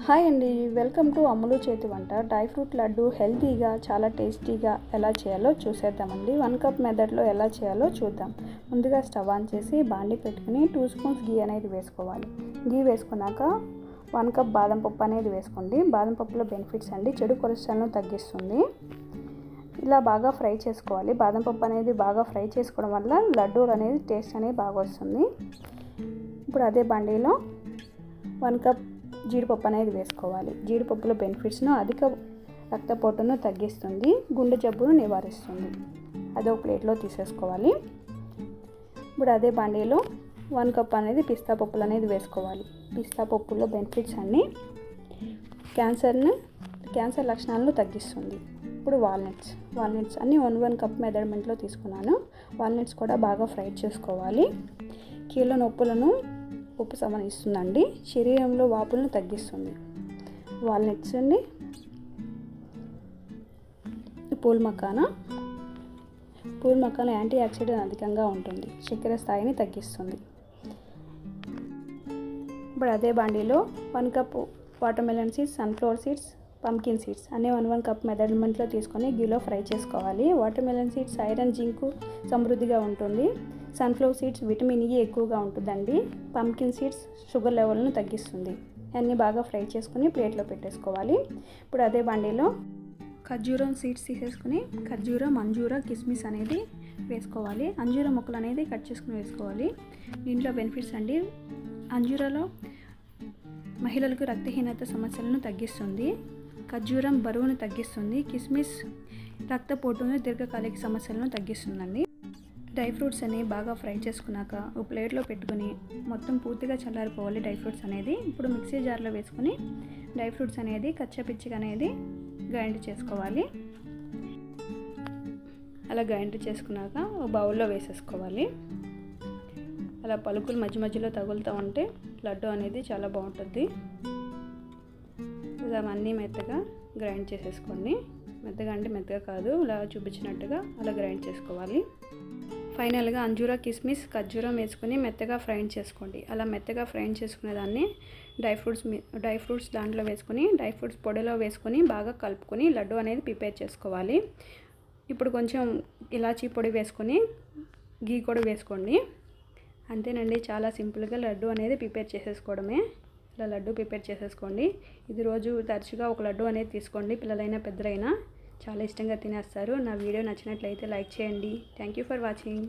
Hi అండి, welcome to అమ్ములు చేతి వంట. డ్రై ఫ్రూట్ లడ్డు హెల్తీగా చాలా టేస్టీగా ఎలా చేయాలో చూసేద్దామండి. 1 కప్ మెథడ్లో ఎలా చేయాలో చూద్దాం. ముందుగా స్టవ్ ఆన్ చేసి బాండి పెట్టుకుని 2 స్పూన్స్ గీ అనేది వేసుకోవాలి. గీ వేసుకున్నాక 1 కప్ బాదం పప్పు అనేది వేసుకోండి. బాదం పప్పులో బెనిఫిట్స్ అండి, చెడు కొలెస్ట్రాల్ను తగ్గిస్తుంది. ఇలా బాగా ఫ్రై చేసుకోవాలి. బాదం పప్పు అనేది బాగా ఫ్రై చేసుకోవడం వల్ల లడ్డూలు అనేది టేస్ట్ అనేది బాగా వస్తుంది. ఇప్పుడు అదే బాండీలో 1 కప్ జీడిపప్పు అనేది వేసుకోవాలి. జీడిపప్పులో బెనిఫిట్స్ను అధిక రక్తపోటును తగ్గిస్తుంది, గుండె జబ్బును నివారిస్తుంది. అదో ప్లేట్లో తీసేసుకోవాలి. ఇప్పుడు అదే బాండీలో 1 కప్ అనేది పిస్తా పప్పులు అనేది వేసుకోవాలి. పిస్తా పప్పులో బెనిఫిట్స్ అన్నీ క్యాన్సర్ లక్షణాలను తగ్గిస్తుంది. ఇప్పుడు వాల్నట్స్ అన్నీ 1 కప్ మెజర్మెంట్లో తీసుకున్నాను. వాల్నట్స్ కూడా బాగా ఫ్రై చేసుకోవాలి. కీళ్ళ నొప్పులను ఉపశమనిస్తుందండి, శరీరంలో వాపులను తగ్గిస్తుంది. వాల్నట్స్ అండి. పూల్ మకానా యాంటీ ఆక్సిడెంట్ అధికంగా ఉంటుంది, చక్కెర స్థాయిని తగ్గిస్తుంది. ఇప్పుడు అదే బాండీలో 1 cup water melon seeds, sunflower seeds, pumpkin seeds అన్నీ 1 కప్ మెజర్మెంట్లో తీసుకొని గీలో ఫ్రై చేసుకోవాలి. Water melon seeds iron, zinc సమృద్ధిగా ఉంటుంది. సన్ఫ్లవర్ సీడ్స్ విటమిన్ E ఎక్కువగా ఉంటుందండి. పంకిన్ సీడ్స్ షుగర్ లెవెల్ను తగ్గిస్తుంది. అన్నీ బాగా ఫ్రై చేసుకుని ప్లేట్లో పెట్టేసుకోవాలి. ఇప్పుడు అదే బాండీలో ఖర్జూరం సీడ్స్ తీసేసుకుని ఖర్జూరం, అంజూర, కిస్మిస్ అనేది వేసుకోవాలి. అంజూర ముక్కలు అనేది కట్ చేసుకుని వేసుకోవాలి. దీంట్లో బెనిఫిట్స్ అండి, అంజూరలో మహిళలకు రక్తహీనత సమస్యలను తగ్గిస్తుంది. ఖర్జూరం బరువును తగ్గిస్తుంది. కిస్మిస్ రక్తపోటును, దీర్ఘకాలిక సమస్యలను తగ్గిస్తుందండి. డ్రై ఫ్రూట్స్ అనేవి బాగా ఫ్రై చేసుకున్నాక ఒక ప్లేట్లో పెట్టుకుని మొత్తం పూర్తిగా చల్లారిపోవాలి డ్రై ఫ్రూట్స్ అనేది. ఇప్పుడు మిక్సీ జార్లో వేసుకుని డ్రై ఫ్రూట్స్ అనేది కచ్చాపిచ్చిగా అనేది గ్రైండ్ చేసుకోవాలి. అలా గ్రైండ్ చేసుకున్నాక ఒక బౌల్లో వేసేసుకోవాలి. అలా పలుకులు మధ్య మధ్యలో తగులుతూ ఉంటే లడ్డు అనేది చాలా బాగుంటుంది. ఇలా అన్నీ మెత్తగా గ్రైండ్ చేసేసుకోండి. మెత్తగా అంటే మెత్తగా కాదు, ఇలా చూపించినట్టుగా అలా గ్రైండ్ చేసుకోవాలి. ఫైనల్గా అంజూర, కిస్మిస్, ఖర్జూరం వేసుకొని మెత్తగా ఫ్రై చేసుకోండి. అలా మెత్తగా ఫ్రై చేసుకునే దాన్ని డ్రై ఫ్రూట్స్ దాంట్లో వేసుకొని డ్రై ఫ్రూట్స్ పొడిలో వేసుకొని బాగా కలుపుకొని లడ్డు అనేది ప్రిపేర్ చేసుకోవాలి. ఇప్పుడు కొంచెం ఇలాచీ పొడి వేసుకొని గీ కూడా వేసుకోండి. అంతేనండి, చాలా సింపుల్గా లడ్డు అనేది ప్రిపేర్ చేసేసుకోవడమే. ఇలా లడ్డు ప్రిపేర్ చేసేసుకోండి. ఇది రోజు తరచుగా ఒక లడ్డు అనేది తీసుకోండి. పిల్లలైనా పెద్దలైనా చాలా ఇష్టంగా తినేస్తారు. నా వీడియో నచ్చినట్లయితే లైక్ చేయండి. Thank you for watching.